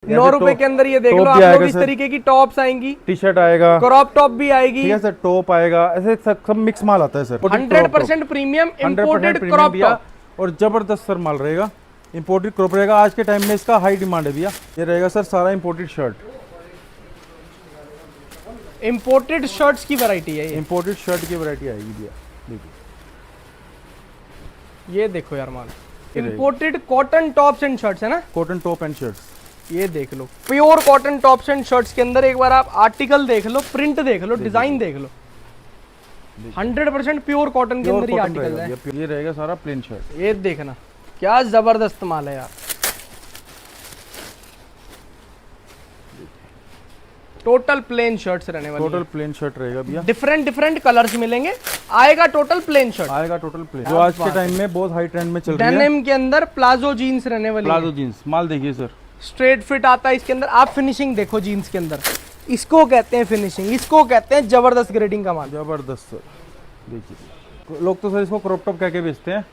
9 रुपए के अंदर ये देख लो आप लोग, इस तरीके की टॉप्स आएंगी, टी शर्ट आएगा, क्रॉप टॉप भी आएगी, ठीक है सर, टॉप आएगा, ऐसे सब मिक्स माल आता है sir. 100% premium imported crop top और जबरदस्त सर माल रहेगा, इंपोर्टेड क्रॉप रहेगा। आज के टाइम में इसका हाई डिमांड है भैया। ये रहेगा सर सारा इंपोर्टेड शर्ट, इंपोर्टेड शर्ट्स की वैरायटी है ये, इंपोर्टेड शर्ट की वैरायटी आएगी भैया। देखिए ये देखो यार माल, imported cotton tops and shirts है ना, कॉटन टॉप एंड शर्ट्स। ये देख लो pure cotton tops and shirts के अंदर एक बार आप आर्टिकल देख लो, प्रिंट देख लो, डिजाइन देख लो, 100% प्योर कॉटन के अंदर ये आर्टिकल है। ये रहेगा सारा प्लेन शर्ट। ये देखना क्या जबरदस्त माल है यार, टोटल प्लेन शर्ट्स रहने वाली, टोटल प्लेन शर्ट रहेगा भैया, डिफरेंट कलर्स मिलेंगे, आएगा टोटल प्लेन शर्ट, आएगा टोटल प्लेन, जो आज के टाइम में बहुत हाई ट्रेंड में चल रही है। डेनिम के अंदर प्लाजो जीन्स रहने वाली, प्लाजो जीन्स माल देखिए सर, स्ट्रेट फिट आता है इसके अंदर। आप फिनिशिंग देखो जीन्स के अंदर, इसको कहते हैं फिनिशिंग, इसको कहते हैं जबरदस्त ग्रेडिंग का माल, जबरदस्त सर। देखिए लोग तो सर इसको क्रॉप टॉप कह के बेचते हैं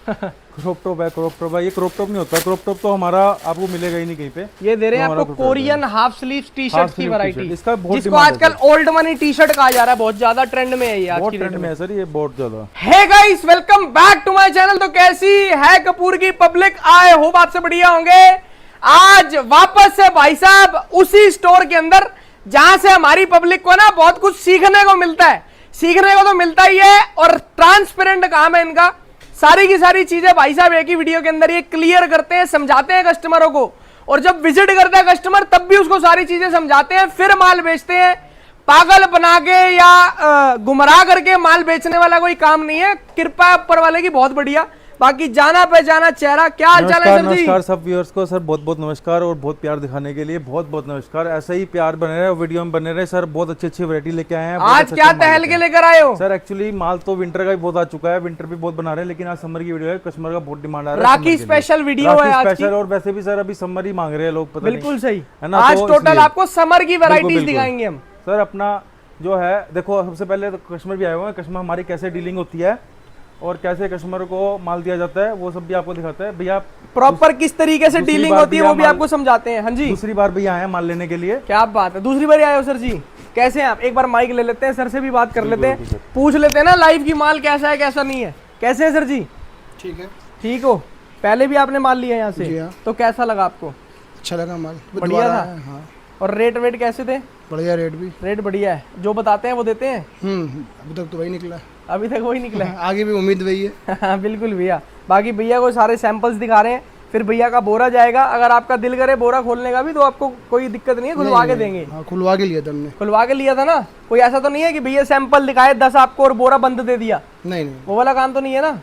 क्रॉप टॉप है, क्रॉप टॉप है, ये क्रॉप टॉप नहीं होता, क्रॉप टॉप तो हमारा आपको मिलेगा ही नहीं कहीं पे। ये दे रहे हैं आपको Korean half sleeve T shirt की वैरायटी, इसका जिसको आजकल ओल्ड मनी टी शर्ट कहा जा रहा है, बहुत ज्यादा ट्रेंड में है ये, आज की ट्रेंड में है सर ये, बहुत ज्यादा। Hey guys, welcome back to my channel. तो कैसी है कपूर की पब्लिक, आए होप आपसे बढ़िया होंगे। आज वापस से भाई साहब उसी स्टोर के अंदर जहां से हमारी पब्लिक को ना बहुत कुछ सीखने को मिलता है, सीखने को तो मिलता ही है, और ट्रांसपेरेंट काम है इनका। सारी की सारी चीजें भाई साहब एक ही वीडियो के अंदर ये क्लियर करते हैं, समझाते हैं कस्टमरों को, और जब विजिट करता है कस्टमर तब भी उसको सारी चीजें समझाते हैं, फिर माल बेचते हैं। पागल बना के या गुमराह करके माल बेचने वाला कोई काम नहीं है, कृपा ऊपर वाले की बहुत बढ़िया। बाकी जाना पहचाना चेहरा, क्या हाल चाल है सर जी? नमस्कार सब व्यूअर्स को सर, बहुत बहुत नमस्कार, और बहुत प्यार दिखाने के लिए बहुत बहुत नमस्कार। ऐसा ही प्यार बने रहे, वीडियो में बने रहे सर। बहुत अच्छी वैरायटी लेके आए हैं। आज क्या तहल के लेकर आए हो सर? एक्चुअली माल तो विंटर का भी बहुत आ चुका है, विंटर भी बहुत बना रहे हैं, लेकिन आज समर की वीडियो है, कस्टमर का बहुत डिमांड आ रहा है, राखी स्पेशल वीडियो है आज की। और वैसे भी सर अभी समर ही मांग रहे हैं लोग, पता बिल्कुल सही है ना। आज टोटल आपको समर की वैरायटीज दिखाएंगे हम सर। अपना जो है देखो, सबसे पहले तो कस्टमर भी आए हुए हैं, कस्टमर हमारी कैसे डीलिंग होती है और कैसे कस्टमर को माल दिया जाता है, वो सब भी आपको दिखाते हैं भैया। प्रॉपर किस तरीके से डीलिंग होती है वो भी आपको समझाते हैं। हाँ जी, दूसरी बार भैया आए हैं माल लेने के लिए। क्या बात है, दूसरी बार आए हो सर जी? कैसे हैं आप? एक बार माइक ले लेते हैं, सर से भी बात कर लेते हैं, पूछ लेते हैं ना लाइव की माल कैसा है कैसा नहीं है। कैसे है सर जी? ठीक है। ठीक हो? पहले भी आपने माल लिया यहाँ से? हाँ। तो कैसा लगा आपको? अच्छा लगा माल, बढ़िया था। हाँ। और रेट वेट कैसे थे? बढ़िया, रेट भी रेट बढ़िया है, जो बताते हैं वो देते हैं। अभी तक तो वही निकला, अभी तक वही निकला है। आगे भी उम्मीद वही है। बिल्कुल भैया। बाकी भैया को सारे सैंपल्स दिखा रहे हैं, फिर भैया का बोरा जाएगा। अगर आपका दिल करे बोरा खोलने का भी तो आपको कोई दिक्कत नहीं है, खुलवा के देंगे। हाँ, खुलवा के लिया था हमने। खुलवा के लिया था ना? कोई ऐसा तो नहीं है कि भैया सैंपल दिखाए 10 आपको और बोरा बंद दे दिया? नहीं, वो वाला काम तो नहीं है ना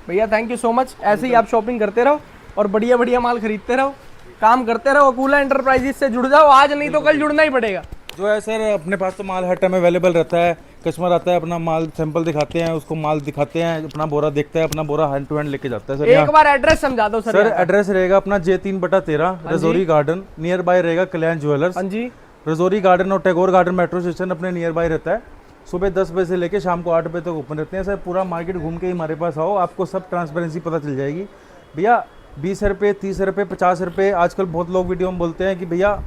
भैया। Thank you so much. ऐसे ही आप शॉपिंग करते रहो और बढ़िया बढ़िया माल खरीदते रहो, काम करते रहो। अकूला एंटरप्राइजेस से जुड़ जाओ, आज नहीं तो कल जुड़ना ही पड़ेगा। जो है सर, अपने पास तो माल हर टाइम अवेलेबल रहता है। कस्टमर आता है, अपना माल सैंपल दिखाते हैं, उसको माल दिखाते हैं, अपना बोरा देखता है, अपना बोरा हैंड टू हैंड लेके जाता है सर। एक बार एड्रेस समझा दो सर। सर एड्रेस रहेगा अपना J3/13 Rajouri garden, near by रहेगा कल्याण ज्वेलर्स। हाँ जी, रजौरी गार्डन और टैगोर गार्डन मेट्रो स्टेशन अपने नियर बाय रहता है। सुबह 10 बजे से लेके शाम को 8 बजे तक ओपन रहते हैं सर। पूरा मार्केट घूम के हमारे पास आओ, आपको सब ट्रांसपेरेंसी पता चल जाएगी भैया। 20 रुपये, 30 रुपये, 50 रुपये। आजकल बहुत लोग वीडियो में बोलते हैं कि भैया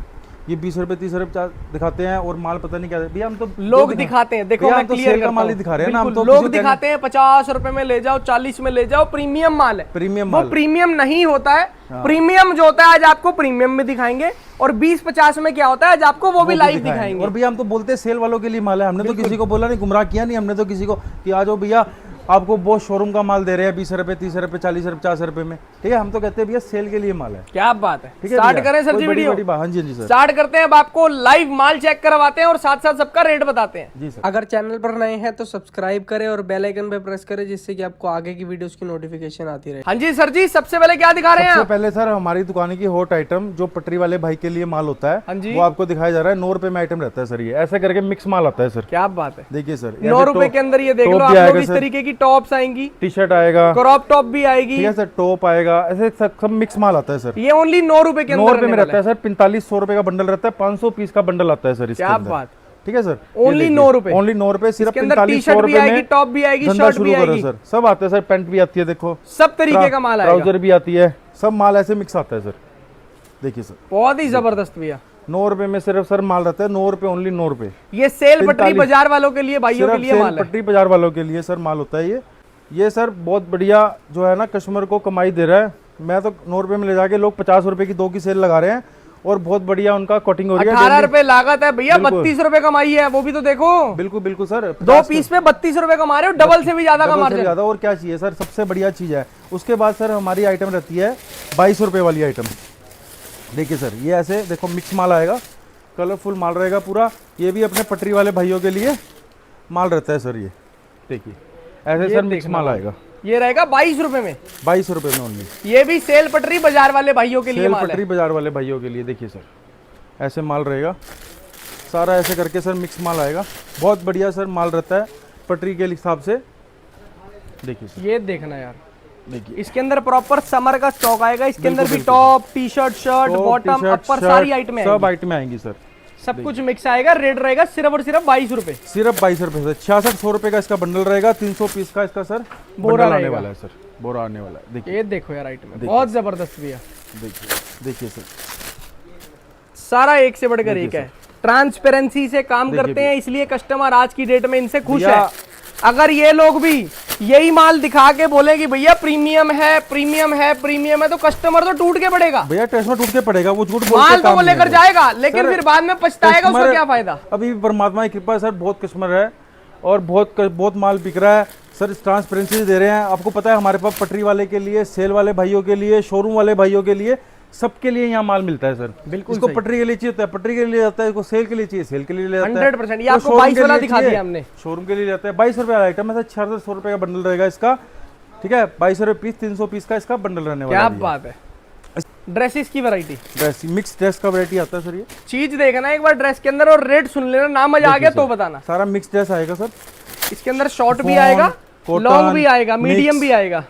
ये 20 रुपये, 30 रुपये दिखाते हैं और माल पता नहीं क्या। भैया हम तो लोग दिखाते हैं, देखो मैं क्लियर करता हूं, माल ही दिखा रहे हैं ना हम तो। लोग दिखाते हैं 50 रुपए में ले जाओ, 40 में ले जाओ, प्रीमियम माल है। प्रीमियम वो प्रीमियम नहीं होता है। प्रीमियम जो होता है आज आपको प्रीमियम में दिखाएंगे, और 20-50 में क्या होता है आज आपको वो भी लाइव दिखाएंगे। और भैया हम तो बोलते हैं सेल वालों के लिए माल है, हमने तो किसी को बोला नहीं, गुमराह किया नहीं हमने तो किसी को कि आ जाओ भैया आपको बहुत शोरूम का माल दे रहे हैं 20 रुपए, 30 रुपए, 40 रुपए, 50 रुपए में। ठीक है, हम तो कहते हैं भैया सेल के लिए माल है। क्या बात है। ठीक है, स्टार्ट करें सर जी वीडियो? हाँ जी जी सर, स्टार्ट करते हैं। अब आपको लाइव माल चेक करवाते हैं और साथ साथ सबका रेट बताते हैं जी सर। अगर चैनल पर नए हैं तो सब्सक्राइब करें और बेल आइकन पे प्रेस करें, जिससे कि आपको आगे की वीडियोस की नोटिफिकेशन आती रहे। हाँ जी सर जी, सबसे पहले क्या दिखा रहे हैं? सबसे पहले सर हमारी दुकान की हॉट आइटम जो पटरी वाले भाई के लिए माल होता है, हाँ जी, वो आपको दिखाया जा रहा है। 9 रुपए में आइटम रहता है सर, ये ऐसे करके मिक्स माल आता है सर। क्या बात है। देखिए सर, 9 रुपए के अंदर ये देख लो आप लोग, इस तरीके की टॉप्स आएंगी, टी शर्ट आएगा, क्रॉप टॉप भी आएगी, ठीक है सर, टॉप आएगा, ऐसे सब मिक्स माल आता है सर। ये ओनली 9 रुपए के अंदर 9 रुपए में रहता है सर। 4500 रुपए का बंडल रहता है, 500 पीस का बंडल आता है सर इसके क्या अंदर। बात। ठीक है सर, ओनली 9 रुपए, ओनली 9 रुपए, सिर्फ 4500 रुपए में टॉप भी आएगी, शर्ट भी आएगी, सर सब आता है सर। पैंट भी आती है, देखो सब तरीके का माल आएगा, ट्राउजर भी आती है, सब माल ऐसे मिक्स आता है सर। देखिए सर, बहुत ही जबरदस्त भैया। 9 रुपए में सिर्फ सर माल रहता है, 9 रुपए, ओनली 9 रुपए। ये सेल पटरी 45 बाजार वालों के लिए, भाइयों के सिर्फ लिए सेल माल है। पटरी बाजार वालों के लिए सर माल होता है ये सर बहुत बढ़िया जो है ना कस्टमर को कमाई दे रहा है। मैं तो 9 रुपए में ले जाके लोग 50 रुपए की 2 की सेल लगा रहे हैं और बहुत बढ़िया उनका कोटिंग हो रही है। 18 रुपए लागत है भैया, बिल्कुल। 32 रुपए कमाई है, वो भी तो देखो। बिल्कुल बिल्कुल सर, 2 पीस पे 32 रुपए कमा रहे हो, डबल से भी ज्यादा का डबल से मार्जिन। ज्यादा। और क्या चाहिए सर, सबसे बढ़िया चीज है। उसके बाद सर हमारी आइटम रहती है 22 रुपए वाली आइटम। देखिए सर, ये ऐसे देखो मिक्स माल आएगा, कलरफुल माल रहेगा पूरा। ये भी अपने पटरी वाले भाइयों के लिए माल रहता है सर। ये देखिए ऐसे सर मिक्स माल आएगा, ये रहेगा 22 रुपए में, 22 रुपए में ओनली। ये भी सेल पटरी बाजार वाले भाइयों के लिए सेल माल पटरी है। बाजार वाले भाइयों के लिए देखिए सर, ऐसे माल रहेगा सारा, ऐसे करके सर मिक्स माल आएगा। बहुत बढ़िया सर माल रहता है पटरी के हिसाब से। देखिए सर, ये देखना यार, देखिए इसके अंदर प्रॉपर समर का स्टॉक आएगा। इसके अंदर भी बिल्कुल, top, T shirt, shirt, top, bottom, T shirt, upper, shirt, सारी आइटमें सब आएंगी। आइटमें आएंगी सर। सब कुछ मिक्स आएगा। रेट रहेगा सिर्फ और सिर्फ 22 रुपए। सिर्फ 22 रुपए से 6600 रुपए का इसका बंडल रहेगा। 300 पीस का इसका सर बोरा बंडल आने रहेगा। वाला है सर, बोरा आने वाला है। देखिए ये देखो यार आइटम बहुत जबरदस्त भैया, देखिए सर, सारा एक से बढ़कर एक है। ट्रांसपेरेंसी से काम करते हैं, इसलिए कस्टमर आज की डेट में इनसे खुश है। अगर ये लोग भी यही माल दिखा के बोले कि भैया प्रीमियम है, प्रीमियम है, प्रीमियम है, तो कस्टमर तो टूट के पड़ेगा भैया, टेस्ट में टूट के पड़ेगा। वो झूठ बोल माल के तो वो काम नहीं लेकर है। जाएगा, लेकिन सर, फिर बाद में पछताएगा, उसका कस्टमर- क्या फायदा। अभी परमात्मा की कृपा है सर, बहुत कस्टमर है और बहुत माल बिक रहा है सर। ट्रांसपेरेंसी दे रहे हैं। आपको पता है हमारे पास पटरी वाले के लिए, सेल वाले भाइयों के लिए, शोरूम वाले भाइयों के लिए, सबके लिए यहाँ माल मिलता है सर। बिल्कुल इसको सही। पटरी के लिए चाहिए होता है, पटरी के लिए जाता है। इसको सेल के लिए चाहिए, सेल के लिए ले जाता है। 100%। ये तो आपको शोरूम 22 के वाला लिए दिखा चाहिए, दिया हमने। शोरूम के लिए जाता है। 22 रुपए वाला आइटम है सर, 6600 रुपए का बंडल रहेगा इसका। ठीक है, 22 रुपए पीस, 300 पीस का इसका बंडल रहने वाला क्या है। बात है। ड्रेसेस की वैरायटी, ड्रेस, मिक्स ड्रेस का वैरायटी आता है सर। ये चीज देखना एक बार ड्रेस के अंदर और रेट सुन लेना, ना मजा आ गया तो बताना। सारा मिक्स ड्रेस आएगा सर। इसके अंदर शॉर्ट भी Fawn, आएगा, cotton, लॉन्ग भी आएगा, मीडियम mix। भी आएगा।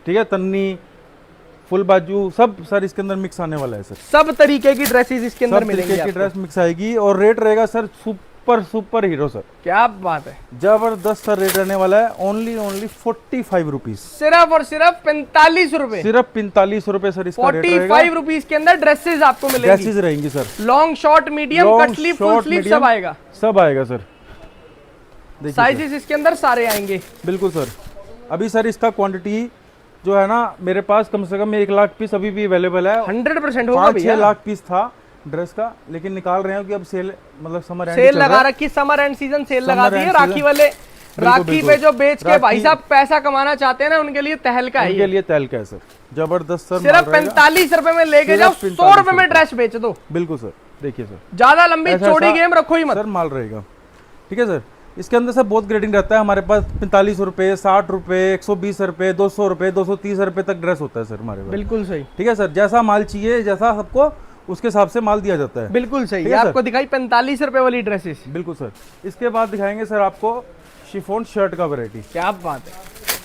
ठीक है, तन्नी, फुल बाजू, सब सर इसके अंदर मिक्स आने वाला है सर। सब तरीके की ड्रेसेस इसके अंदर सब मिलेंगी तरीके की आपको। ड्रेस मिक्स आएगी और रेट रहेगा सर सुपर हीरो सर। क्या बात है, जबरदस्त सर रेट रहने वाला है। ओनली 45 रुपीज, सिर्फ और सिर्फ 45 रुपए। सिर्फ 45 रुपए सर इसका रेट रहेगा। 45 रुपीज के अंदर ड्रेसेस आपको मिलेंगी। ड्रेसेस रहेंगी sir, long, short, medium, Long, cut sleeve, full short, sleeve medium, सब आएगा। सब आएगा सर। देखिए सर, साइजेस इसके अंदर सारे आएंगे। बिल्कुल सर। अभी सर इसका क्वांटिटी जो है ना मेरे पास कम से कम 1 लाख पीस अभी भी अवेलेबल है। 100% होगा 5-6 भैया। लाख पीस था ड्रेस का, लेकिन निकाल रहे हैं कि अब सेल, मतलब समर एंड सेल चल रहा लगा है। रखी, summer and season cell Summer लगा दी है। and rakhi season। वाले राखी बिल्कुल। पे जो बेच के भाई राखी- साहब पैसा कमाना चाहते हैं ना, उनके लिए तहलका है उनके ये। लिए तेल का है सर, जबरदस्त सर। सिर्फ माल रहेगा। 45 रुपए में लेके सिर्फ जाओ, 100 रुपए में 45 ड्रेस बेच दो। बिल्कुल सर। देखिए सर, ज्यादा लंबी ऐसा- चौड़ी ऐसा गेम रखो ही मत। सर माल रहेगा। ठीक है सर, इसके अंदर सर बहुत ग्रेडिंग रहता है हमारे पास। 45 रुपए, 60 रुपए, 120 रुपए, 200 रुपए, 230 रुपए तक ड्रेस होता है सर हमारे पास। बिल्कुल सही, ठीक है सर, जैसा माल चाहिए, जैसा सबको उसके हिसाब से माल दिया जाता है। बिल्कुल सही। ठीक ये है सर। आपको दिखाई 45 रुपए वाली ड्रेसेस। बिल्कुल सर। इसके बाद दिखाएंगे सर आपको शिफॉन शर्ट का वैरायटी। क्या बात है,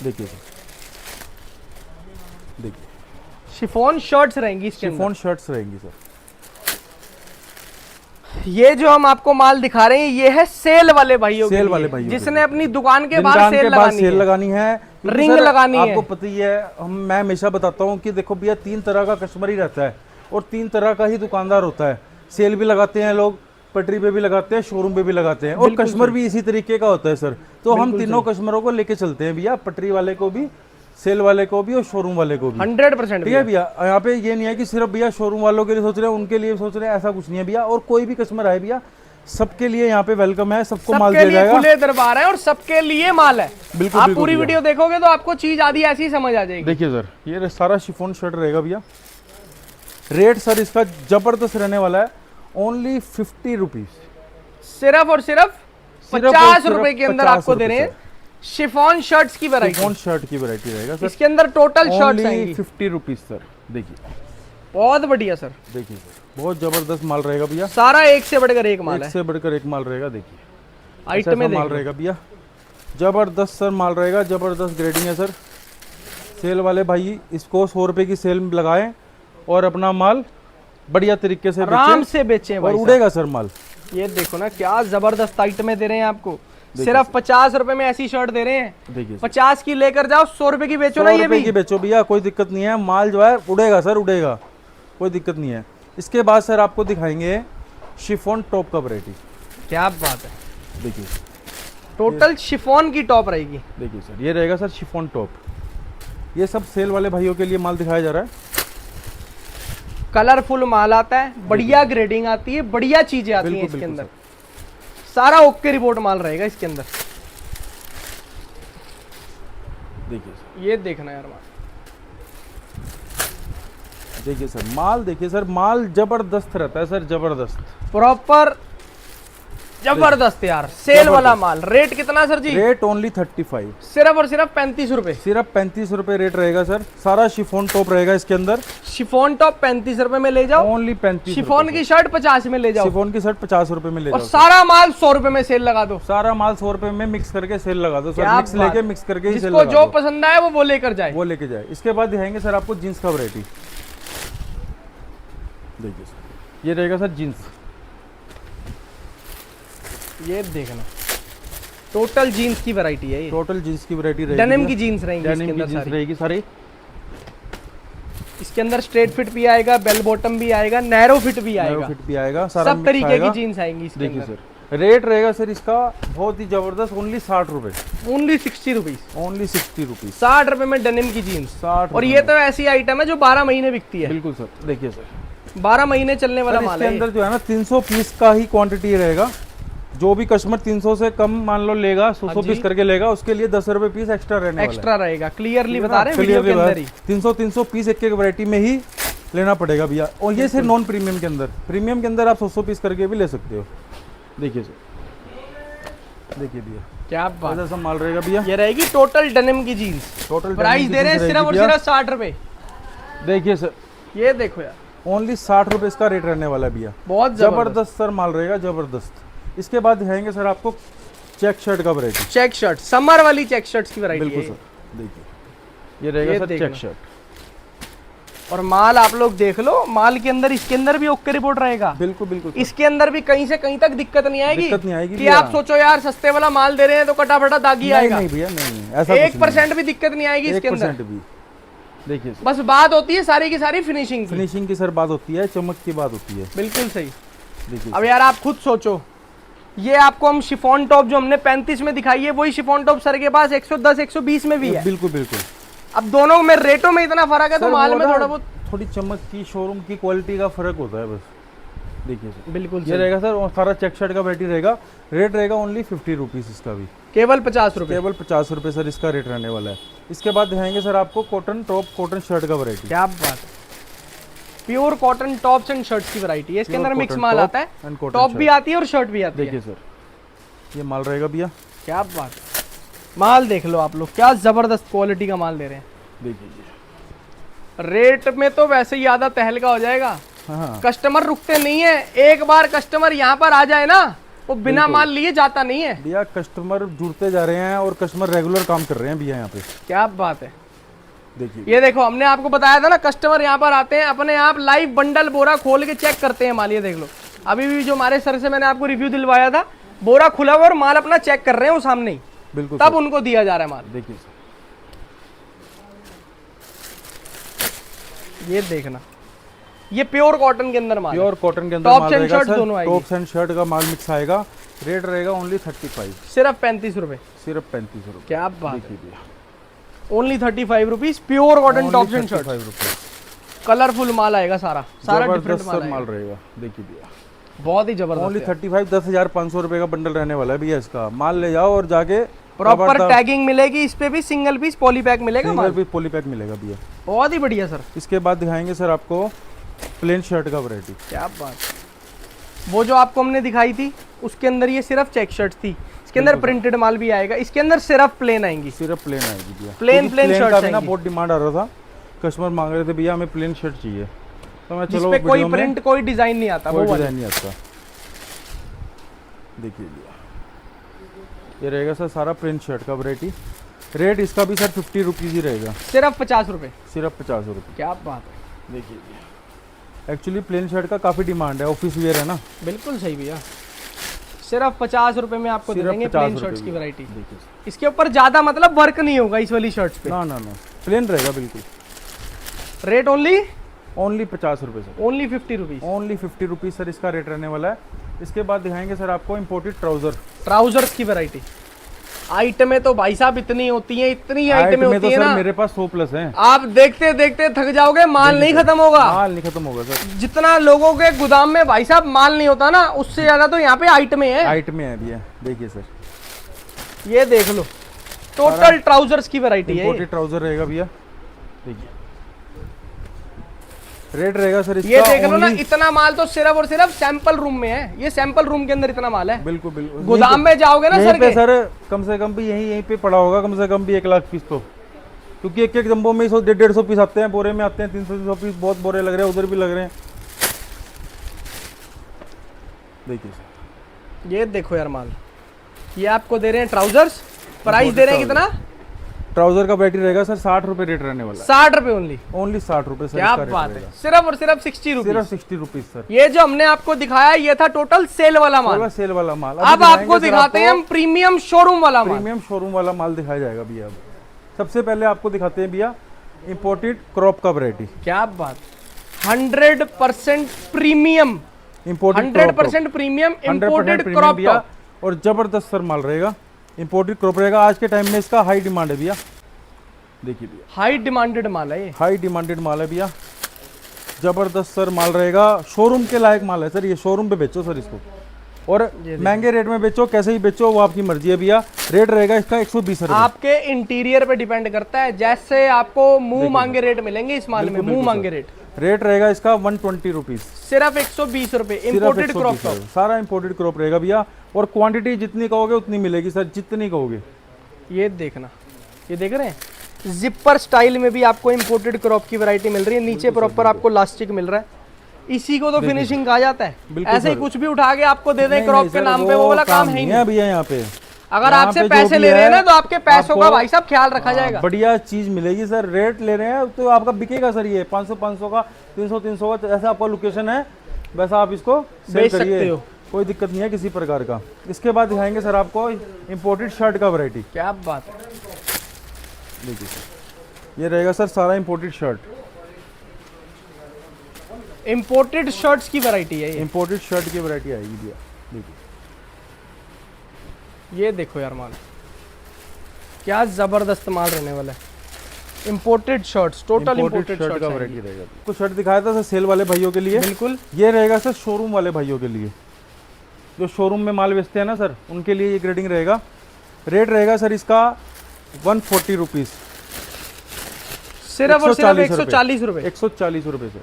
देखिए सर, देखिए शिफॉन शर्ट्स रहेंगी इसके अंदर। शिफॉन शर्ट्स रहेंगी सर। ये जो हम आपको माल दिखा रहे हैं, ये है सेल वाले भाइयों के सेल लिए, वाले भाइयों के जिसने लिए। अपनी दुकान के दुकान बाहर के सेल बाद लगानी सेल है। लगानी है, क्योंकि रिंग सर, लगानी है। आपको पता ही है, मैं हमेशा बताता हूँ कि देखो भैया 3 तरह का कस्टमर ही रहता है और 3 तरह का ही दुकानदार होता है। सेल भी लगाते हैं लोग, पटरी पे भी लगाते हैं, शोरूम पे भी लगाते हैं, और कस्टमर भी इसी तरीके का होता है सर। तो हम तीनों कस्टमरों को लेके चलते हैं भैया, पटरी वाले को भी, सेल वाले को भी और शोरूम वाले को भी। 100% ठीक है भैया। यहाँ पे ये नहीं है कि सिर्फ भैया शोरूम वालों के लिए सोच रहे हैं, उनके लिए सोच रहे हैं, ऐसा कुछ नहीं है भैया। और कोई भी कस्टमर आए भैया, सबके लिए यहाँ पे वेलकम है, सबको माल सबके दिया लिए जाएगा। खुले दरबार है और सबके लिए माल है। बिल्कुल, आप बिल्कुल पूरी भैया। वीडियो देखोगे तो आपको चीज आधी ऐसी समझ आ जाएगी। देखिए सर, ये सारा शिफॉन शर्ट रहेगा भैया। रेट सर इसका जबरदस्त रहने वाला है। ओनली 50 रुपीज, सिर्फ और सिर्फ 50 रुपए के अंदर 50 आपको दे रहे हैं रुपए शिफॉन शर्ट्स की वैरायटी। शिफॉन शर्ट की वैरायटी रहेगा सर। इसके अंदर टोटल शर्ट्स ओनली आएंगी। 50 रुपीज सर। देखिए, बहुत बढ़िया सर, देखिए सर, बहुत जबरदस्त माल रहेगा भैया। सारा एक से बढ़कर एक माल एक है। से बढ़कर एक माल रहेगा। देखिए, आइटम ऐसा में माल देखो। रहेगा भैया, जबरदस्त सर माल रहेगा, जबरदस्त ग्रेडिंग है सर। सेल वाले भाई इसको 100 रुपए की सेल लगाएं और अपना माल बढ़िया तरीके से आराम बेचें से बेचें और भाई साहब। उड़ेगा सर माल। ये देखो ना, क्या जबरदस्त आइटमें दे रहे हैं आपको। सिर्फ 50 रुपए में ऐसी शर्ट दे रहे हैं। देखिए सर, 50 की लेकर जाओ, 100 रुपए की बेचो ना। 100 ये रुपए भी की बेचो भैया, कोई दिक्कत नहीं है। माल जो है उड़ेगा सर, उड़ेगा, कोई दिक्कत नहीं है। इसके बाद सर आपको दिखाएंगे शिफॉन टॉप का वैरायटी। क्या बात है, देखिए टोटल शिफॉन की टॉप रहेगी। देखिए सर, ये रहेगा सर शिफॉन टॉप। ये सब सेल वाले भाइयों के लिए माल दिखाया जा रहा है। कलरफुल माल आता है, बढ़िया ग्रेडिंग आती है, बढ़िया चीजें आती हैं बिल्कुल, इसके बिल्कुल अंदर। सारा ओके रिपोर्ट माल रहेगा इसके अंदर। देखिए सर, ये देखना यार माल, देखिए सर माल, देखिए सर माल जबरदस्त रहता है सर, जबरदस्त प्रॉपर जबरदस्त यार, सेल वाला माल। रेट कितना सर जी? रेट ओनली 35, सिर्फ और सिर्फ 35 रुपए। सिर्फ 35 रुपए रेट रहेगा सर। सारा शिफॉन टॉप रहेगा इसके अंदर। शिफॉन टॉप 35 रुपए में ले जाओ, ओनली 35। शिफॉन की शर्ट 50 में ले जाओ, शिफॉन की शर्ट 50 रुपए में ले और जाओ। सारा माल 100 रुपए में सेल लगा दो। सारा माल 100 रुपए में मिक्स करके सेल लगा दो सर। क्या मिक्स बात लेके है। मिक्स करके ही सेल जिसको लगा जो दो, पसंद आए वो लेकर जाए। वो लेके जाए। इसके बाद दिखाएंगे सर आपको जीन्स का वैरायटी। देखिए सर, ये रहेगा सर जीन्स। ये देखना, टोटल जीन्स की वैरायटी है ये। टोटल जीन्स की वैरायटी रहेगी। डेनिम की जीन्स रहेंगी इसके डेनिम की अंदर जीन्स सारी। रहेगी सारी। इसके अंदर स्ट्रेट फिट भी आएगा, बेल बॉटम भी आएगा, नैरो फिट भी नैरो आएगा, फिट भी आएगा, सारा सब मिक्स तरीके की आएगा। जीन्स आएंगी इसके देखिए अंदर। सर, रेट रहेगा सर इसका बहुत ही जबरदस्त, ओनली 60 रुपए। Only 60 rupees. Only 60 rupees. 60 रुपए में डेनिम की जीन्स। 60 और ये तो ऐसी आइटम है जो 12 महीने बिकती है। बिल्कुल सर। देखिए सर, 12 महीने चलने वाला सर माल इसके है अंदर जो है ना 300 पीस का ही क्वांटिटी रहेगा। जो भी कस्टमर 300 से कम मान लो लेगा, 100 जी। पीस करके लेगा, उसके लिए 10 रुपए पीस एक्स्ट्रा रहने वाला है। एक्स्ट्रा रहेगा। क्लियरली ठीक है बता ना? रहे हैं वीडियो के अंदर ही। 300 पीस एक एक वैरायटी में ही लेना पड़ेगा भैया। और ये सिर्फ नॉन प्रीमियम के अंदर। प्रीमियम के अंदर आप 100 पीस करके भी ले सकते हो। देखिए सर, देखिए भैया क्या बात, ऐसा माल रहेगा भैया। ये रहेगी टोटल डेनिम की जीन्स। टोटल प्राइस दे रहे हैं सिर्फ और सिर्फ 60 रुपए। देखिए सर, ये देखो यार, ओनली 60 रुपए इसका रेट रहने वाला है भैया। बहुत जबरदस्त सर माल रहेगा, जबरदस्त। इसके बाद दिखाएंगे सर आपको चेक शर्ट का वैरायटी। चेक शर्ट, समर वाली चेक शर्ट्स की वैरायटी बिल्कुल है। सर, देखिए ये रहेगा ये सर देखना। Check shirt. और माल आप लोग देख लो, माल के अंदर इसके अंदर भी ओके रिपोर्ट रहेगा। बिल्कुल बिल्कुल सर। इसके अंदर भी कहीं से कहीं तक दिक्कत नहीं आएगी। दिक्कत नहीं आएगी कि भैया। आप सोचो यार सस्ते वाला माल दे रहे हैं तो कटाफटा दागी नहीं आएगा। नहीं भैया, नहीं ऐसा 1% भी दिक्कत नहीं आएगी इसके अंदर। 1% भी। देखिए सर, बस बात होती है सारी की सारी फिनिशिंग की। फिनिशिंग की सर बात होती है, चमक की बात होती है। बिल्कुल सही। देखिए अब यार आप खुद सोचो, ये आपको हम शिफॉन टॉप जो हमने 35 में दिखाई है, वही शिफॉन टॉप सर के पास 110 120 में भी है। बिल्कुल बिल्कुल। अब दोनों में रेटों में इतना फर्क है तो सर, माल वो में ना थोड़ा बहुत। थोड़ी चमक की, शोरूम की क्वालिटी का फर्क होता है बस। देखिए सर, बिल्कुल ये सही। रहेगा सर, और सारा चेक शर्ट का वैरायटी रहेगा। रेट रहेगा ओनली 50 रुपीज इसका भी। केवल 50 रुपए। केवल 50 रुपए सर इसका रेट रहने वाला है। इसके बाद दिखाएंगे सर आपको कॉटन टॉप, कॉटन शर्ट का वैरायटी। क्या बात है, pure cotton tops and shirts की वैरायटी है। इसके Pure अंदर मिक्स cotton माल top आता है, and cotton टॉप भी shirt। आती है और शर्ट भी आती है। देखिए सर, ये माल रहेगा भैया। क्या बात है, माल देख लो आप लोग, क्या जबरदस्त क्वालिटी का माल दे रहे हैं। देखिए रेट में तो वैसे ही आधा तहलका हो जाएगा। हाँ, कस्टमर रुकते नहीं है। एक बार कस्टमर यहाँ पर आ जाए ना, वो बिना माल लिए जाता नहीं है। भैया कस्टमर जुड़ते जा रहे हैं और कस्टमर रेगुलर काम कर रहे हैं भैया यहाँ पे। क्या बात है। देखिए ये देखो, हमने आपको बताया था ना, कस्टमर यहाँ पर आते हैं, अपने आप लाइव बंडल बोरा खोल के चेक करते हैं माल। ये देख लो, अभी भी जो हमारे सर से मैंने आपको रिव्यू दिलवाया था, बोरा खुला हुआ और माल अपना चेक कर रहे हैं वो सामने ही, बिल्कुल तब सर। उनको दिया जा रहा है माल। देखिए सर, ये देखना, ये प्योर कॉटन के अंदर माल है। प्योर कॉटन के अंदर Tops माल and रहेगा shirt सर। दोनों आएगी। टॉप्स एंड शर्ट का माल मिक्स आएगा। रेट रहेगा ओनली 35, सिर्फ 35 रुपए। सिर्फ 35 रुपए। क्या बात है, देखिए भैया, only 35 rupees, pure cotton Only tops and shirt. 35 रुपए। कलरफुल माल आएगा, सारा डिफरेंट जबरदस्त माल सर माल आएगा। रहेगा। देखिए भैया, बहुत ही ओनली जबरदस्त। 35, 10,500 रुपए का बंडल रहने वाला है भैया इसका। माल ले जाओ और जाके प्रॉपर टैगिंग मिलेगी इस पे भी, सिंगल पीस पॉली पैक मिलेगा सिंगल माल। भी पॉली पैक मिलेगा भैया। बहुत ही बढ़िया सर। इसके बाद दिखाएंगे सर आपको प्लेन शर्ट का वैरायटी। क्या बात, वो जो आपको हमने दिखाई थी उसके अंदर ये सिर्फ चेक शर्ट थी, इसके अंदर प्रिंटेड माल भी आएगा। इसके अंदर सिर्फ प्लेन आएंगी, सिर्फ प्लेन आएगी भैया। प्लेन क्योंकि shirts का भी ना आएंगी। बहुत डिमांड आ रहा था, कस्टमर मांग रहे थे भैया हमें प्लेन शर्ट चाहिए, तो मैं चलो जिसपे कोई वीडियो में प्रिंट कोई डिजाइन नहीं आता, वो कोई वाली। डिजाइन नहीं आता। देखिए भैया, ये रहेगा सर सारा प्रिंट शर्ट का वैरायटी। रेट इसका भी सर 50 रुपीज़ ही रहेगा, सिर्फ 50 रुपए। सिर्फ 50 रुपये। क्या बात है, देखिए भैया, एक्चुअली प्लेन शर्ट का काफ़ी डिमांड है, ऑफिस वेयर है ना। बिल्कुल सही भैया। सिर्फ 50 रुपए में आपको दे सिर्फ देंगे 50 प्लेन रुपए शर्ट्स की की। वैरायटी। देखिए इसके ऊपर ज्यादा वर्क नहीं होगा इस वाली शर्ट्स पे। ना ना ना, प्लेन रहेगा बिल्कुल। रेट ओनली ओनली 50 रुपये sir, only 50 rupees. Only 50 rupees sir इसका रेट रहने वाला है। इसके बाद दिखाएंगे सर आपको इम्पोर्टेड ट्राउज़र। ट्राउजर्स की वैरायटी, आइटमें तो भाई साहब इतनी होती हैं, इतनी आइटमें में होती तो है सर ना, मेरे पास 100 प्लस हैं। आप देखते देखते थक जाओगे, माल नहीं खत्म होगा। माल नहीं खत्म होगा सर, जितना लोगों के गोदाम में भाई साहब माल नहीं होता ना, उससे ज्यादा तो यहाँ पे आइटमें हैं। आइटमें है भैया, देखिए सर ये देख लो, टोटल ट्राउजर्स की वैरायटी है ये। इम्पोर्टेड ट्राउज़र रहेगा भैया, देखिए रेट रहेगा सर इसका। ये देख लो ना, only- इतना माल तो सिर्फ और सिर्फ सैंपल रूम में है। ये सैंपल रूम के अंदर इतना माल है। बिल्कुल बिल्कुल। गोदाम में जाओगे ना यहीं सर पे के, सर कम से कम भी यहीं पे पड़ा होगा, कम से कम भी 1 लाख पीस तो, क्योंकि एक एक जंबो में 100-150 पीस आते हैं, बोरे में आते हैं 300 पीस, बहुत बोरे लग रहे हैं, उधर भी लग रहे हैं। देखिए सर, ये देखो यार माल, ये आपको दे रहे हैं ट्राउजर्स, प्राइस दे रहे हैं कितना? ट्राउजर का बैटरी रहेगा सर 60 रुपये रेट रहने वाला है। 60 रुपए ओनली। ओनली 60 रुपये सर क्या इसका रेट बात है, रहेगा। सिर्फ और सिर्फ 60 सिर्फ रुपीज। 60 रुपीज सर, ये जो हमने आपको दिखाया ये था टोटल सेल वाला माल। सेल वाला माल। अब आपको दिखाते हैं हम प्रीमियम शोरूम वाला माल। प्रीमियम शोरूम वाला माल दिखाया जाएगा भैया। अब सबसे पहले आपको दिखाते हैं भैया इम्पोर्टेड क्रॉप का वैरायटी। क्या बात, 100% premium, imported 100% premium imported crop top. और जबरदस्त सर माल रहेगा, इम्पोर्टेड क्रॉप रहेगा। आज के टाइम में इसका हाई डिमांड है भैया, देखिए भैया हाई डिमांडेड माल है ये। हाई डिमांडेड माल है भैया, जबरदस्त सर माल रहेगा, शोरूम के लायक माल है सर। ये शोरूम पे बेचो सर इसको, और महंगे रेट में बेचो, कैसे ही बेचो वो आपकी मर्जी है भैया। रेट रहेगा इसका 120 रुपये। आपके इंटीरियर पे डिपेंड करता है, जैसे आपको मुंह मांगे रेट मिलेंगे इस माल में, मुंह मांगे रेट। रेट रहेगा इसका 120 रुपीज, सिर्फ 120 रुपए इम्पोर्टेड क्रॉप टॉप। सारा इम्पोर्टेड क्रॉप रहेगा भैया, और क्वांटिटी जितनी कहोगे उतनी मिलेगी सर, जितनी कहोगे। ये देखना, ये देख रहे हैं, जिपर स्टाइल में भी आपको इम्पोर्टेड क्रॉप की वैरायटी मिल रही है। नीचे प्रॉपर आपको लास्टिक मिल रहा है, इसी को तो फिनिशिंग कहा जाता है। ऐसे ही कुछ भी उठा के आपको दे दें क्रॉप के नाम पे, वो वाला काम है ही नहीं भैया। यहाँ पे अगर आपसे पैसे ले रहे हैं ना, तो आपके पैसों का भाई साहब ख्याल रखा जाएगा। बढ़िया चीज मिलेगी सर। रेट ले रहे हैं तो आपका बिकेगा सर, ये 500 का, 300 का, ऐसा आपका लोकेशन है, वैसा आप इसको सेल करिए, कोई दिक्कत नहीं है किसी प्रकार का। इसके बाद दिखाएंगे सर आपको इम्पोर्टेड शर्ट का वैरायटी। क्या बात है, देखिए सर, ये रहेगा सर सारा इम्पोर्टेड शर्ट। इम्पोर्टेड शर्ट्स की वैरायटी है ये। इम्पोर्टेड शर्ट की वैरायटी आएगी भैया, देखिए ये देखो यार माल, क्या जबरदस्त माल रहने वाला है। Imported shirts, total imported shirt का शर्ट्स वैरायटी रहेगा। कुछ शर्ट दिखाया था सर सेल वाले भाइयों के लिए, बिल्कुल। ये रहेगा सर शोरूम वाले भाइयों के लिए, जो शोरूम में माल बेचते हैं ना सर, उनके लिए ये ग्रेडिंग रहेगा। रेट रहेगा सर इसका 140 रुपीज, सिर्फ और सिर्फ 140 रुपए। 140 रुपए से।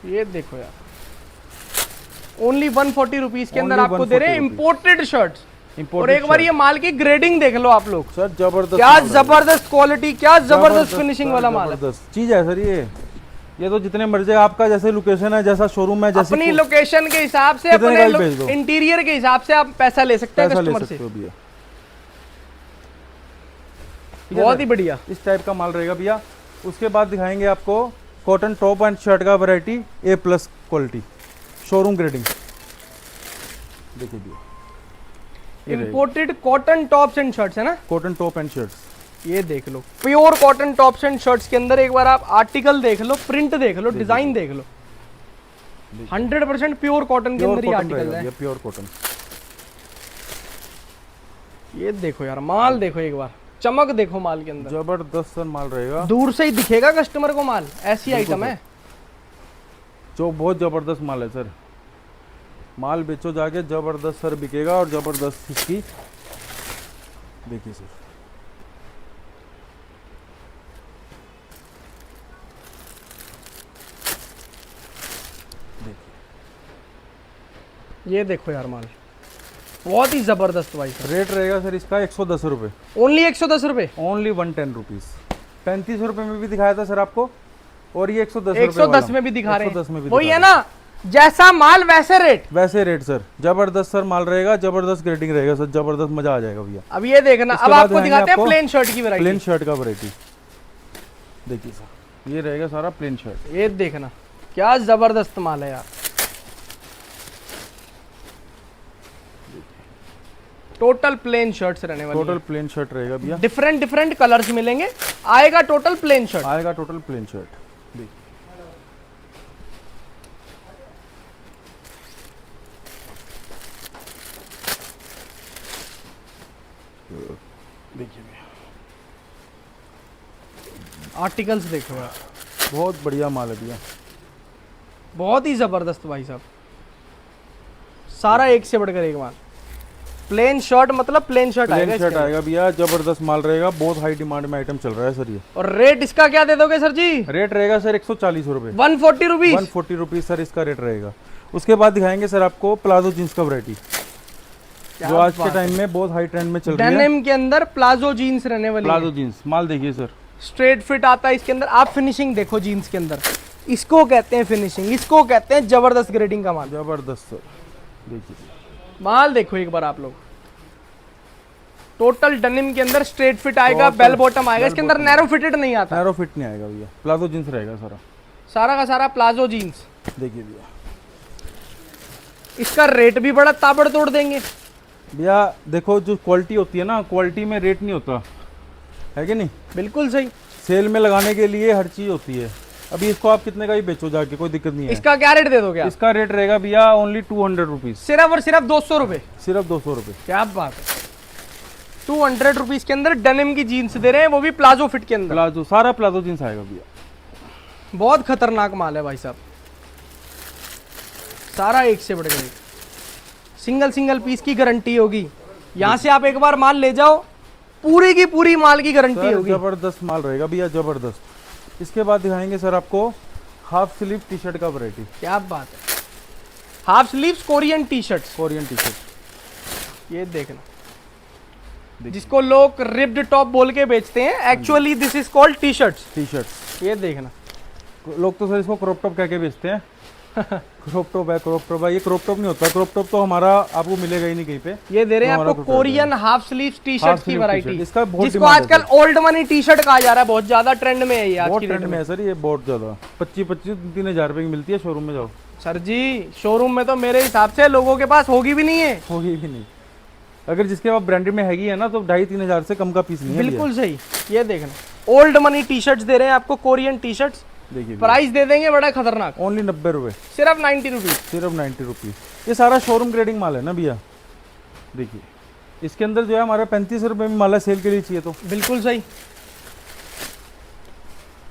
ये देखो यार, ओनली 140 रुपीज के अंदर आपको दे रहे हैं इम्पोर्टेड शर्ट्स। और एक बार ये माल की ग्रेडिंग देख लो आप लोग, सर जबरदस्त, क्या जबरदस्त क्वालिटी, क्या जबरदस्त फिनिशिंग वाला माल है। जबरदस्त चीज है सर ये तो जितने मर्जी आपका जैसे लोकेशन है, जैसा शोरूम है, जैसे अपनी लोकेशन के हिसाब से, कितने का भी भेज दो। अपने इंटीरियर के हिसाब से आप पैसा ले सकते हैं कस्टमर से। बहुत ही बढ़िया इस टाइप का माल रहेगा भैया। उसके बाद दिखाएंगे आपको कॉटन टॉप एंड शर्ट का variety A+ quality, showroom grading. देखिए भैया, imported cotton tops and shirts है ना, कॉटन टॉप एंड शर्ट्स। ये देख लो, pure cotton tops and shirts के अंदर एक बार आप आर्टिकल देख लो, प्रिंट देख लो, डिजाइन देख लो। 100% प्योर कॉटन के अंदर ही आर्टिकल है। Pure cotton. ये देखो यार माल, देखो एक बार चमक देखो माल के अंदर, जबरदस्त सर माल रहेगा, दूर से ही दिखेगा कस्टमर को माल, ऐसी आइटम है जो बहुत जबरदस्त माल है सर। माल बेचो जाके, जबरदस्त सर बिकेगा, और जबरदस्त इसकी देखिए सर। ये देखो यार माल, बहुत ही जबरदस्त भाई सर। रेट रहेगा सर इसका 110 रुपये, ओनली 110 रुपए, ओनली 110 रुपीज। 35 रुपये में भी दिखाया था सर आपको, और ये 110 110 में भी दिखा रहे 110 में भी हैं। वही दिखा है ना, जैसा माल वैसे रेट। वैसे रेट सर, जबरदस्त सर माल रहेगा, जबरदस्त ग्रेडिंग रहेगा सर, जबरदस्त मजा आ जाएगा भैया। अब ये देखना, अब आपको दिखाते हैं प्लेन शर्ट की वैरायटी। प्लेन शर्ट का वैरायटी देखिए सर, ये रहेगा सारा प्लेन शर्ट। ये देखना, क्या जबरदस्त माल है यार। टोटल प्लेन शर्ट्स रहने वाली टोटल प्लेन शर्ट रहेगा भैया, डिफरेंट कलर्स मिलेंगे, आएगा टोटल प्लेन शर्ट। आएगा टोटल प्लेन शर्ट। देखिए भैया, आर्टिकल्स देखो यार, बहुत बढ़िया माल है भैया। बहुत ही जबरदस्त भाई साहब, सारा एक से बढ़कर एक माल। प्लेन शर्ट मतलब प्लेन शर्ट आएगा प्लेन इसके शर्ट आएगा भैया, जबरदस्त माल रहेगा, बहुत हाई डिमांड में आइटम चल रहा है सर ये। और रेट इसका क्या दे दोगे सर जी? रेट रहेगा सर 140 रुपये, 140 रुपीज। 140 रुपीज सर इसका रेट रहेगा। उसके बाद दिखाएंगे सर आपको प्लाजो जीन्स का वैरायटी, जो आज के टाइम में बहुत हाई ट्रेंड में चल रही है। डेनिम के अंदर प्लाजो जीन्स रहने वाली प्लाजो जीन्स माल देखिए सर, स्ट्रेट फिट आता है इसके अंदर। आप फिनिशिंग देखो जीन्स के अंदर, इसको कहते हैं फिनिशिंग, इसको कहते हैं जबरदस्त ग्रेडिंग का माल। जबरदस्त सर, देखिए माल देखो एक बार आप लोग। टोटल डेनिम के अंदर स्ट्रेट फिट आएगा, बेल बॉटम आएगा, इसके अंदर नैरो फिटेड नहीं आता। नैरो फिट नहीं आएगा भैया, प्लाजो जीन्स रहेगा सारा, सारा का सारा प्लाजो जीन्स। देखिए भैया। इसका रेट भी बड़ा ताबड़तोड़ देंगे भैया देखो, जो क्वालिटी होती है ना, क्वालिटी में रेट नहीं होता है कि नहीं। बिल्कुल सही। सेल में लगाने के लिए हर चीज होती है। अभी इसको आप कितने का भी बेचो जाके, कोई दिक्कत नहीं है। इसका क्या रेट दे दोगे आप? इसका रेट रहेगा भैया ओनली 200 रुपीज, सिर्फ और सिर्फ 200 रुपए। सिर्फ 200 रुपये। क्या बात है, 200 रुपीज के अंदर डेनिम की जीन्स दे रहे हैं, वो भी प्लाजो फिट के अंदर। प्लाजो, सारा प्लाजो जीन्स आएगा भैया। बहुत खतरनाक माल है भाई साहब, सारा एक से बढ़कर एक। सिंगल सिंगल पीस की गारंटी होगी। यहाँ से आप एक बार माल ले जाओ, पूरी की पूरी माल की गारंटी सर होगी। जबरदस्त माल रहेगा भैया, जबरदस्त। इसके बाद दिखाएंगे सर आपको हाफ स्लीव टी शर्ट का वैरायटी। क्या बात है, half sleeves Korean T shirt. Korean T shirt, ये देखना, जिसको लोग रिब्ड टॉप बोल के बेचते हैं, actually this is called T shirts. T shirt ये देखना, लोग तो सर इसको क्रॉप टॉप कह के बेचते हैं। क्रॉप टॉप है, क्रॉप टॉप है, ये क्रॉप टॉप नहीं होता। क्रॉप टॉप तो हमारा आपको मिलेगा ही नहीं कहीं पे। ये दे रहे हैं तो हमारा आपको crop top Korean half sleeves T shirt की sleeve वैरायटी, t-shirt, इसका बहुत जिसको demand है आजकल ओल्ड मनी टी शर्ट कहा जा रहा है। बहुत ज्यादा ट्रेंड में है ये आज बहुत की ट्रेंड डेट में है सर ये, बहुत ज्यादा। 25-3 हजार रुपए की मिलती है, शोरूम में जाओ। सर जी शोरूम में तो मेरे हिसाब से लोगों के पास होगी भी नहीं है। होगी भी नहीं, अगर जिसके पास ब्रांडेड में हैगी है ना, तो 2,500-3 हजार से कम का पीस नहीं है। बिल्कुल सही। ये देखना, ओल्ड मनी टी शर्ट्स दे रहे हैं आपको, कोरियन टी शर्ट्स। देखिए प्राइस दे देंगे बड़ा खतरनाक, ओनली 90 रुपए, सिर्फ 90 रुपीज। सिर्फ 90 रुपीज। ये सारा शोरूम ग्रेडिंग माल है ना भैया। देखिए इसके अंदर जो है हमारा 35 रुपए में माल है, सेल के लिए चाहिए तो। बिल्कुल सही।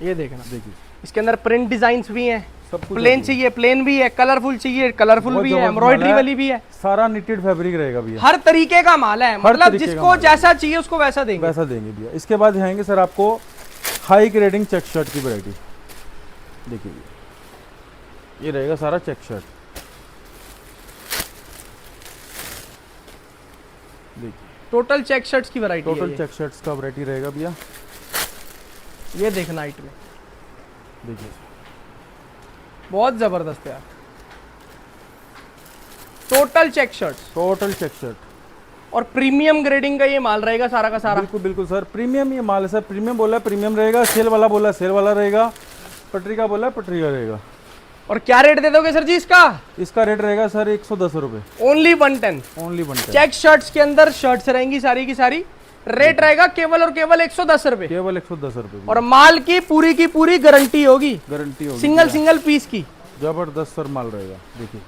ये देखना, देखिए इसके अंदर प्रिंट डिजाइन्स भी हैं, सब कुछ प्लेन चाहिए प्लेन भी है, कलरफुल चाहिए कलरफुल बहुत भी है, जबरदस्त एम्ब्रॉयडरी माल है। वाली भी है। सारा निटेड फैब्रिक रहेगा भैया, हर तरीके का माल है, मतलब तरीके का जिसको माल है। जैसा चाहिए उसको वैसा देंगे। वैसा देंगे भैया। इसके बाद दिखाएंगे सर आपको हाई ग्रेडिंग चेक शर्ट की वैरायटी। देखिए भैया, ये रहेगा सारा चेक शर्ट। देखिए टोटल चेक शर्ट्स की वैरायटी टोटल चेक शर्ट्स का वैरायटी रहेगा भैया। ये देखना हाइट में, देखिए बहुत जबरदस्त है यार। Total check shirts total check shirt, और प्रीमियम ग्रेडिंग का ये माल रहेगा सारा का सारा। बिल्कुल बिल्कुल सर, प्रीमियम ये माल है सर। प्रीमियम बोला प्रीमियम रहेगा, सेल वाला बोला सेल वाला रहेगा, पटरी का बोला पटरी का रहेगा। और क्या रेट दे दोगे सर जी इसका? इसका रेट रहेगा सर 110 रुपए, ओनली 110। ओनली 110। चेक शर्ट्स के अंदर शर्ट्स रहेंगी सारी की सारी, रेट रहेगा केवल और केवल 110 रुपए। केवल 110 रुपए और माल की पूरी गारंटी होगी, गारंटी होगी, सिंगल पीस की। जबरदस्त सर माल रहेगा। देखिए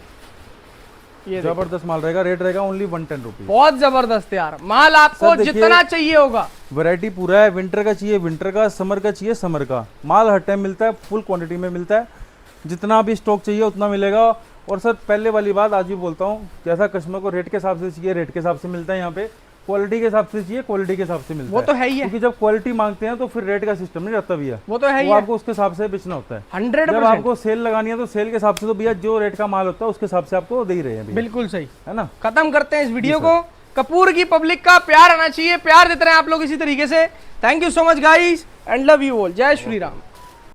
ये देखो, जबरदस्त माल रहेगा, रेट रहेगा ओनली 110 रुपीज। बहुत जबरदस्त यार माल, आपको सर देखिए, जितना चाहिए होगा। वैरायटी पूरा है, विंटर का चाहिए विंटर का, समर का चाहिए समर का। माल हर टाइम मिलता है, फुल क्वांटिटी में मिलता है, जितना भी स्टॉक चाहिए उतना मिलेगा। और सर पहले वाली बात आज भी बोलता हूँ, जैसा कस्टमर को रेट के हिसाब से चाहिए रेट के हिसाब से मिलता है यहाँ पे, क्वालिटी के हिसाब से चाहिए क्वालिटी के हिसाब से मिलता वो है। तो है ही है, क्योंकि जब क्वालिटी मांगते हैं तो फिर रेट का सिस्टम नहीं रहता भैया, वो तो है ही वो है। आपको उसके हिसाब से बेचना होता है। 100%। जब आपको सेल लगानी है तो सेल के हिसाब से, तो भैया जो रेट का माल होता है उसके हिसाब से आपको दे ही रहे हैं भैया, बिल्कुल सही। है ना। खत्म करते हैं इस वीडियो को। कपूर की पब्लिक का प्यार आना चाहिए, प्यार देते रहे आप लोग इसी तरीके से। Thank you so much guys and love you all. जय श्री राम।